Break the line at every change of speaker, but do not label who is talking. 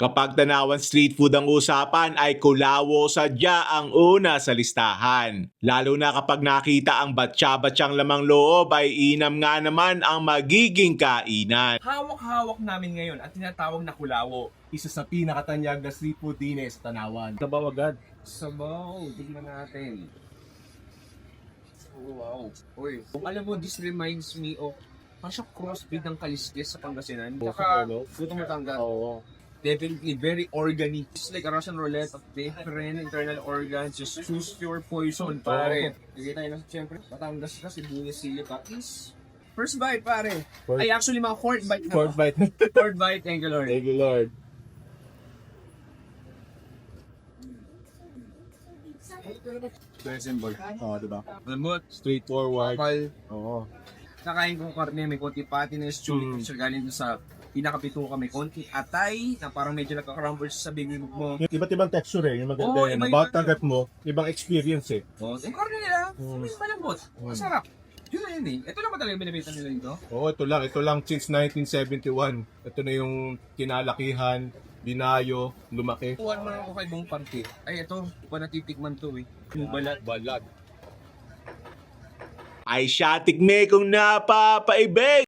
Kapag tanawan street food ang usapan ay Kulawo sadya ang una sa listahan. Lalo na kapag nakita ang batsa-batsang lamang loob ay inam nga naman ang magiging kainan.
Hawak-hawak namin ngayon at tinatawag na Kulawo.
Isa sa pinakatanyag na street food din sa Tanawan.
Sabaw agad. Sabaw. Tignan natin. Oh, wow. Uy, kung alam mo, this reminds me of parang siya crossbreed ng kaliskis sa Pangasinan. Saka, gutong matangga.
Oo.
Definitely very organic. It's like a Russian roulette of different internal organs. Just choose your poison, pare. Sige tayo na, siyempre. Batangas ka, sibuyas, sili, patis. First bite, pare. Ay, actually, mga fourth bite na.
Fourth bite.
Fourth bite, thank you, Lord.
Thank you, Lord.
Simple.
Oo, diba?
Lamot.
Straightforward.
Kapal.
Oo.
Nakain kong karne, may konti pattiness, chewy texture galing doon sa pinakapito ka, may konti atay, na parang medyo nagkakarumble sa bibig mo.
Iba't ibang texture eh. Yung maganda
Oo,
yan.
iba-iba.
Bawat tanggap mo, ibang experience eh.
Oh, yung karne nila, may malambot. Masarap. Yun na yun eh. Ito lang ba talaga binibenta nila dito?
Oo, ito lang since 1971. Ito na yung kinalakihan, binayo, lumaki.
Tuwan mo ako kay Bong Parke. Ay, ito. Pa natitikman to eh. Yung balat.
Balag.
Ay siya tikme kung napapaibig!